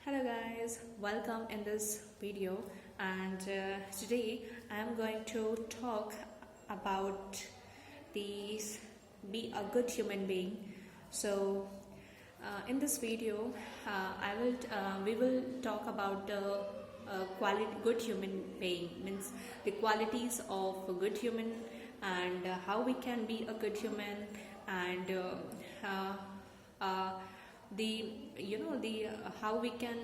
Hello guys, welcome in this video and today I am going to talk about these be a good human being. So in this video we will talk about the quality good human being means the qualities of a good human and how we can be a good human and uh, uh, the the how we can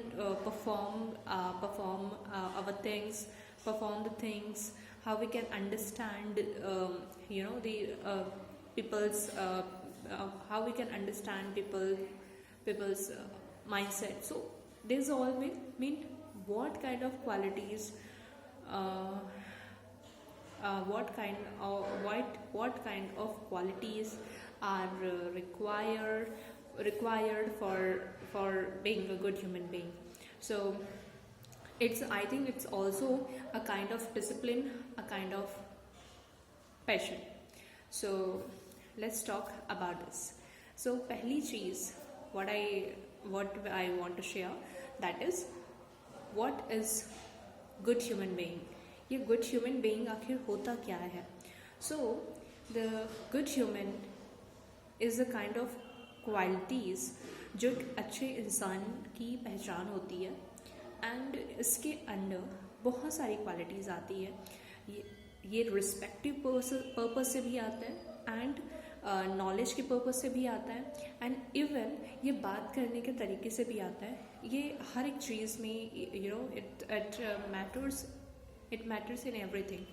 perform our things, perform the things, how we can understand the people's how we can understand people's mindset. So this all mean what kind of qualities uh, what kind of qualities are required for being a good human being. So I think it's also a kind of discipline, a kind of passion. So let's talk about this. So पहली चीज what I want to share, that is what is good human being. ये good human being आखिर होता क्या है? So the good human is a kind of qualities जो अच्छे इंसान की पहचान होती है एंड इसके अंदर बहुत सारी क्वालिटीज़ आती है. ये रिस्पेक्टिव पर्पस से भी आता है एंड नॉलेज के पर्पस से भी आता है एंड इवन ये बात करने के तरीके से भी आता है. ये हर एक चीज़ में इट मैटर्स इन एवरीथिंग.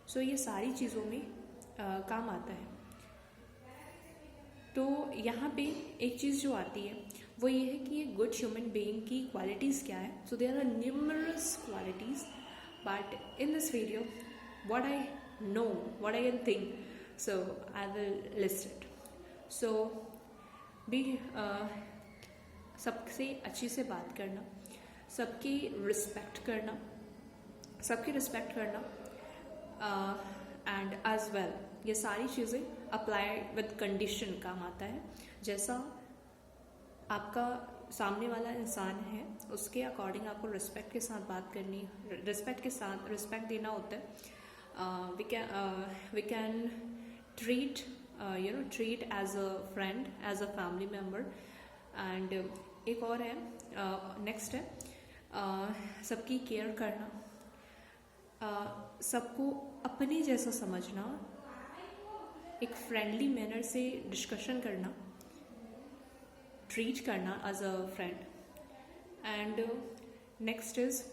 सो ये सारी चीज़ों में काम आता है. तो यहाँ पे एक चीज़ जो आती है वो ये है कि ये गुड ह्यूमन बीइंग की क्वालिटीज़ क्या है. So there are numerous qualities but in this video what I know, what I can think, so I will list it. So be सबसे अच्छी से बात करना, सबकी रिस्पेक्ट करना एंड एज वेल ये सारी चीज़ें अप्लाई विद कंडीशन काम आता है. जैसा आपका सामने वाला इंसान है उसके अकॉर्डिंग आपको रिस्पेक्ट के साथ बात करनी, रिस्पेक्ट देना होता है. We can treat as a friend, as a family member. And एक और है, नेक्स्ट है सबकी केयर करना, सबको अपने जैसा समझना, एक फ्रेंडली मैनर से डिस्कशन करना, ट्रीट करना as a friend. And next is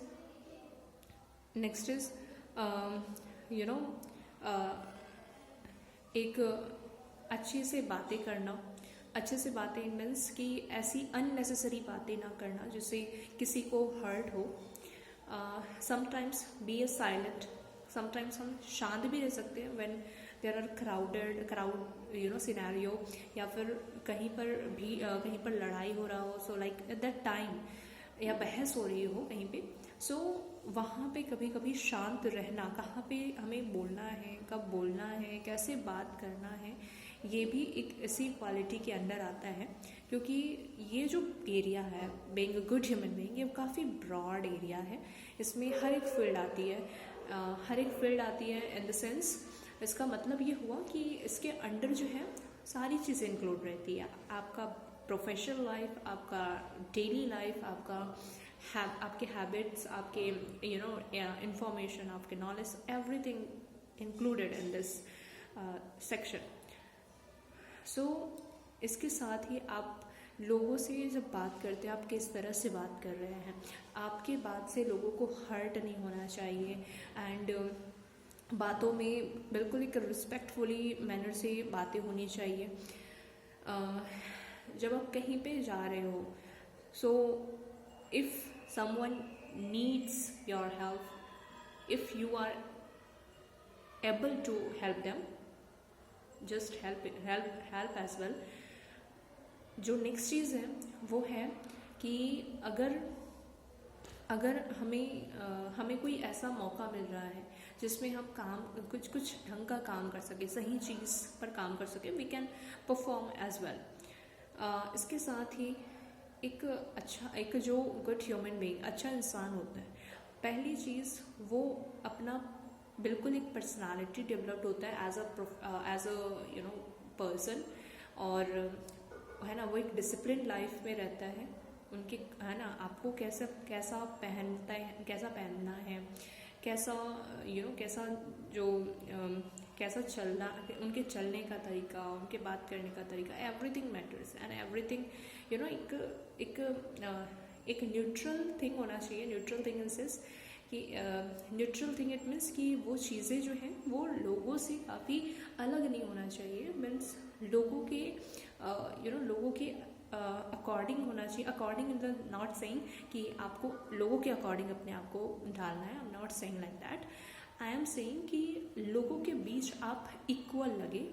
एक अच्छे से बातें मीन्स कि ऐसी अननेसेसरी बातें ना करना जिससे किसी को हर्ट हो. Sometimes be a silent, sometimes हम शांत भी रह सकते हैं when there are crowd scenario, या फिर कहीं पर लड़ाई हो रहा हो. So like at that time या बहस हो रही हो कहीं पे, सो वहाँ पे कभी कभी शांत रहना, कहाँ पे हमें बोलना है, कब बोलना है, कैसे बात करना है, ये भी एक ऐसी क्वालिटी के अंदर आता है. क्योंकि ये जो एरिया है being a good human being, ये काफ़ी ब्रॉड एरिया है. इसमें हर एक फील्ड आती है इन द सेंस. इसका मतलब ये हुआ कि इसके अंडर जो है सारी चीज़ें इंक्लूड रहती है. आपका प्रोफेशनल लाइफ, आपका डेली लाइफ, आपके हैबिट्स, आपके इंफॉर्मेशन, आपके knowledge, everything included in this section. So इसके साथ ही आप लोगों से जब बात करते हैं, आप किस तरह से बात कर रहे हैं, आपके बात से लोगों को हर्ट नहीं होना चाहिए. एंड बातों में बिल्कुल एक रिस्पेक्टफुली मैनर से बातें होनी चाहिए. जब आप कहीं पे जा रहे हो, so if someone needs your help, if you are able to help them, just help as well. जो नेक्स्ट चीज़ है वो है कि अगर हमें कोई ऐसा मौका मिल रहा है जिसमें हम कुछ ढंग का काम कर सके, सही चीज़ पर काम कर सके, we can perform as well. इसके साथ ही एक जो गुड ह्यूमन बीइंग, अच्छा इंसान होता है, पहली चीज़ वो अपना बिल्कुल एक पर्सनालिटी डेवलप होता है as a you know person, और है ना वो एक डिसिप्लिन लाइफ में रहता है उनके, है ना आपको कैसा पहनना है, कैसा कैसा जो कैसा चलना, उनके चलने का तरीका, उनके बात करने का तरीका, एवरीथिंग मैटर्स एंड एवरीथिंग एक न्यूट्रल थिंग होना चाहिए। न्यूट्रल थिंग इन सेंस कि न्यूट्रल थिंग इट मीन्स कि वो चीज़ें जो हैं वो लोगों से काफ़ी अलग नहीं होना चाहिए, मीन्स लोगों के लोगों के अकॉर्डिंग होना चाहिए। According in the not saying कि आपको लोगों के अकॉर्डिंग अपने आप को ढालना है, I am not saying like that. I am saying कि लोगों के बीच आप इक्वल लगे,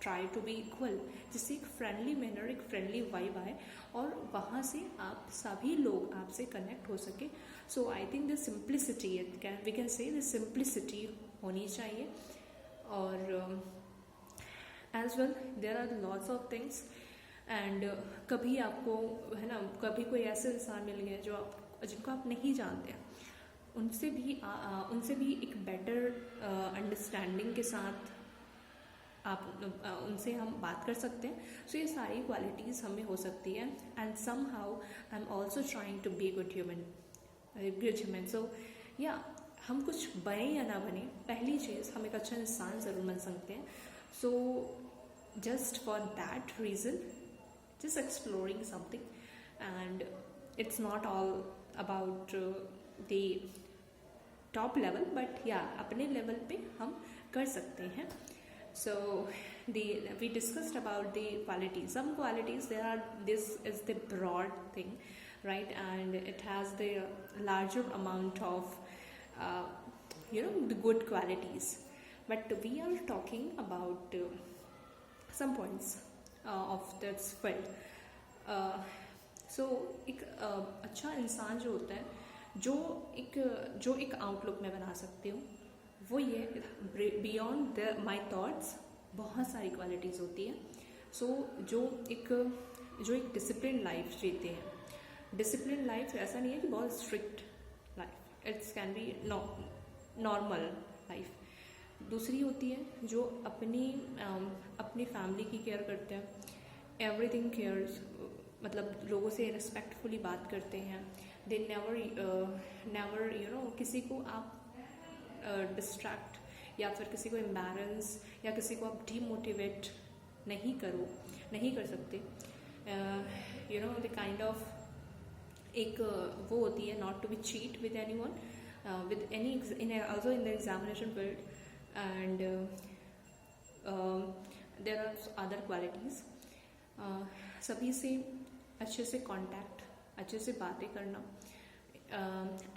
ट्राई टू बी इक्वल, जिससे एक फ्रेंडली मैनर, एक फ्रेंडली वाइब आए और वहाँ से आप सभी लोग आपसे कनेक्ट हो सके। So I think the simplicity, we can say the simplicity होनी चाहिए। और as well there are lots of things, and कभी आपको, है ना, कभी कोई ऐसे इंसान मिल गया जिनको आप नहीं जानते, उनसे भी एक बेटर अंडरस्टैंडिंग के साथ उनसे हम बात कर सकते हैं। सो ये सारी क्वालिटीज़ हमें हो सकती है, and somehow I am also trying to be good human. So या हम कुछ बने या ना बने, पहली चीज़ हम एक अच्छा इंसान ज़रूर बन सकते हैं। So just for that reason, just exploring something, and it's not all about the top level, but yeah, अपने level पे हम कर सकते हैं। So we discussed about the qualities. Some qualities this is the broad thing, right, and it has the larger amount of the good qualities, but we are talking about some points of this field. So एक अच्छा इंसान जो होता है, जो एक outlook मैं बना सकती हूँ, वो ये बियॉन्ड माई थॉट्स बहुत सारी क्वालिटीज़ होती है। सो जो एक डिसिप्लिन लाइफ जीते हैं, डिसिप्लिन लाइफ ऐसा नहीं है कि बहुत strict life, it's can be normal life. दूसरी होती है जो अपनी फैमिली की केयर करते हैं, एवरीथिंग केयर्स, मतलब लोगों से रिस्पेक्टफुली बात करते हैं, दे नेवर किसी को आप डिस्ट्रैक्ट या फिर किसी को एम्बैरेंस या किसी को आप डीमोटिवेट नहीं कर सकते। द काइंड ऑफ एक वो होती है, not to be cheat with anyone, with any also in the examination field, and there are other qualities, सभी से अच्छे से कांटेक्ट, अच्छे से बातें करना,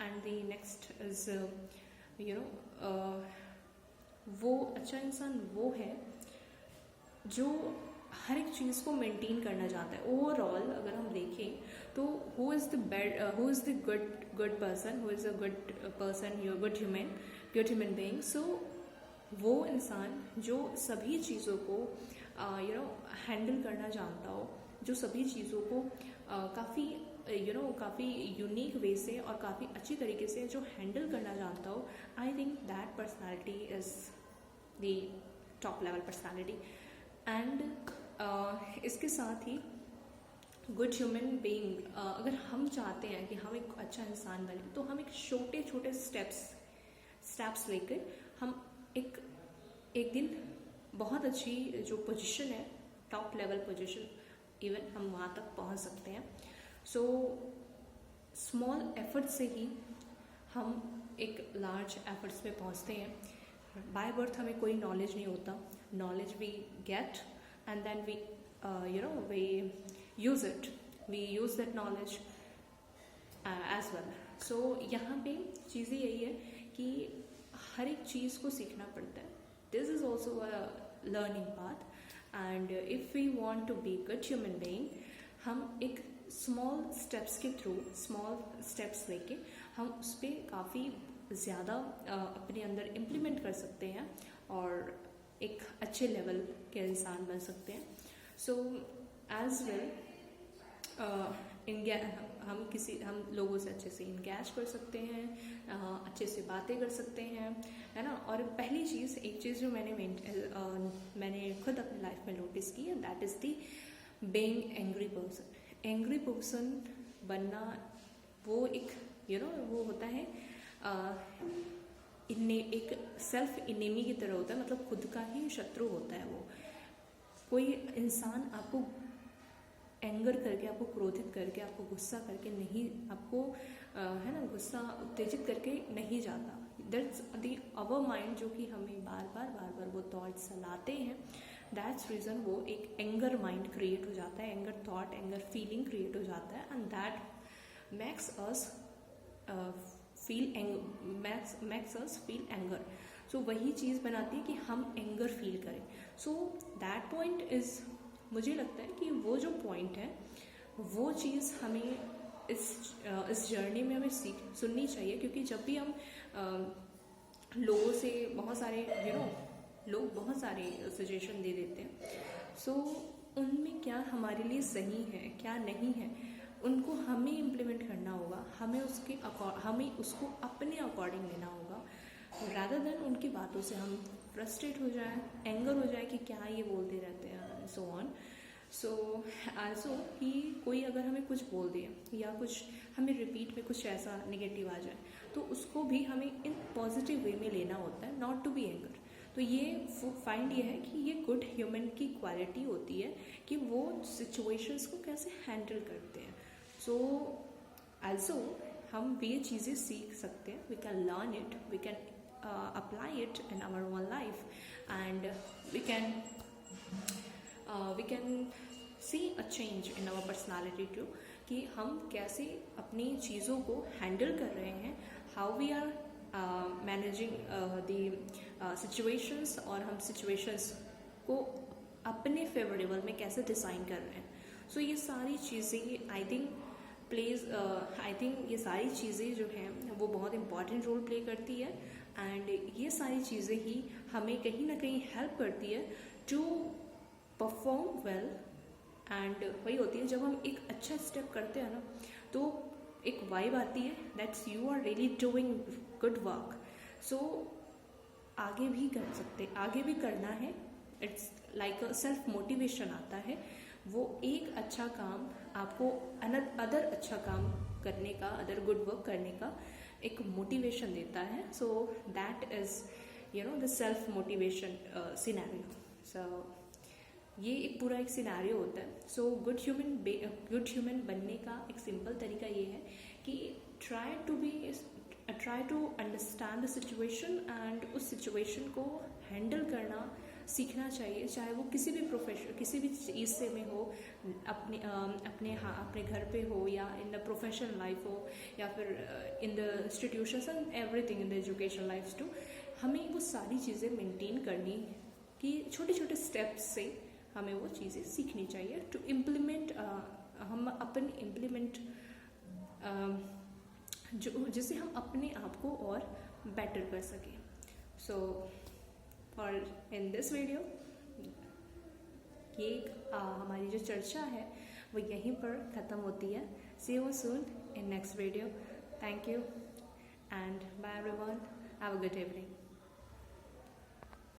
एंड द नेक्स्ट इज वो अच्छा इंसान वो है जो हर एक चीज़ को मेंटेन करना चाहता है। ओवरऑल अगर हम देखें तो who is the good person, who is a good person, you good human being. So वो इंसान जो सभी चीज़ों को हैंडल करना जानता हो, जो सभी चीज़ों को काफ़ी यूनिक वे से और काफ़ी अच्छी तरीके से जो हैंडल करना जानता हो, I think that personality is the top level personality. And इसके साथ ही गुड ह्यूमन बीइंग, अगर हम चाहते हैं कि हम एक अच्छा इंसान बने, तो हम एक छोटे छोटे स्टेप्स लेकर हम एक दिन बहुत अच्छी जो पोजीशन है, टॉप लेवल पोजीशन, इवन हम वहाँ तक पहुँच सकते हैं। सो स्मॉल एफर्ट से ही हम एक लार्ज एफर्ट्स पे पहुँचते हैं। बाय बर्थ हमें कोई नॉलेज नहीं होता, knowledge we get and then we we use it, we use that knowledge as well. So यहाँ पे चीज़ें यही है कि हर एक चीज़ को सीखना पड़ता है। This is also a learning path, and if we want to be good human being, हम एक small steps के थ्रू, small steps लेके हम उस पर काफ़ी ज़्यादा अपने अंदर implement कर सकते हैं और एक अच्छे लेवल के इंसान बन सकते हैं। So as well, हम लोगों से अच्छे से इंगेज कर सकते हैं, अच्छे से बातें कर सकते हैं, है ना। और पहली चीज़, एक चीज़ जो मैंने खुद अपनी लाइफ में नोटिस की है, that is the being angry person. Angry person बनना वो एक वो होता है एक सेल्फ इनेमी की तरह होता है, मतलब खुद का ही शत्रु होता है वो। कोई इंसान आपको एंगर करके, आपको क्रोधित करके, आपको गुस्सा करके नहीं, आपको है ना, गुस्सा उत्तेजित करके नहीं जाता। दैट्स दी अवर माइंड जो कि हमें बार बार वो थॉट्स लाते हैं। दैट्स रीज़न वो एक एंगर माइंड क्रिएट हो जाता है, anger thought, anger feeling create हो जाता है, and that makes us feel anger. So वही चीज़ बनाती है कि हम एंगर फील करें। सो दैट पॉइंट इज़, मुझे लगता है कि वो जो पॉइंट है, वो चीज़ हमें इस जर्नी में हमें सुननी चाहिए। क्योंकि जब भी हम लोगों से बहुत सारे लोग बहुत सारे सजेशन दे देते हैं, सो उनमें क्या हमारे लिए सही है, क्या नहीं है, उनको हमें इम्प्लीमेंट करना होगा। हमें उसको अपने अकॉर्डिंग लेना होगा, रादर देन उनकी बातों से हम फ्रस्ट्रेट हो जाए, एंगर हो जाए कि क्या ये बोलते रहते हैं, सो ऑन। सो आल्सो कि कोई अगर हमें कुछ बोल दे या कुछ हमें रिपीट में कुछ ऐसा नेगेटिव आ जाए, तो उसको भी हमें इन पॉजिटिव वे में लेना होता है, नॉट टू बी एंगर। तो ये फाइंड ये है कि ये गुड ह्यूमन की क्वालिटी होती है कि वो सिचुएशंस को कैसे हैंडल करते हैं। सो आल्सो हम ये चीज़ें सीख सकते हैं, we can learn it, we can apply it in our own life, and we can see a change in our personality too, कि हम कैसे अपनी चीज़ों को हैंडल कर रहे हैं, how we are managing the situations, और हम situations को अपने फेवरेबल में कैसे डिज़ाइन कर रहे हैं। सो ये सारी चीज़ें आई थिंक ये सारी चीज़ें जो हैं वो बहुत इंपॉर्टेंट रोल प्ले करती है, एंड ये सारी चीज़ें ही हमें कहीं ना कहीं हेल्प करती है टू परफॉर्म वेल। एंड वही होती है, जब हम एक अच्छा स्टेप करते हैं ना, तो एक वाइब आती है, that's you are really doing good work. So आगे भी कर सकते, आगे भी करना है, it's like a self motivation आता है। वो एक अच्छा काम आपको अदर अच्छा काम करने का, अदर गुड वर्क करने का एक मोटिवेशन देता है। So that is the self motivation scenario. So ये एक पूरा एक सिनेरियो होता है। सो गुड ह्यूमन बनने का एक सिंपल तरीका ये है कि try to understand the situation, and उस सिचुएशन को हैंडल करना सीखना चाहिए, चाहे वो किसी भी प्रोफेशन, किसी भी चीज़ से में हो, अपने घर पे हो, या इन द प्रोफेशनल लाइफ हो, या फिर in the institutions and everything in the education life too. हमें वो सारी चीज़ें मेंटेन करनी कि छोटे छोटे स्टेप्स से हमें वो चीज़ें सीखनी चाहिए टू इम्प्लीमेंट, हम अपन इम्प्लीमेंट जिससे हम अपने आप को और बेटर कर सकें। सो और इन दिस वीडियो ये हमारी जो चर्चा है वो यहीं पर ख़त्म होती है। See you soon in next video. Thank you and bye everyone, have a good evening.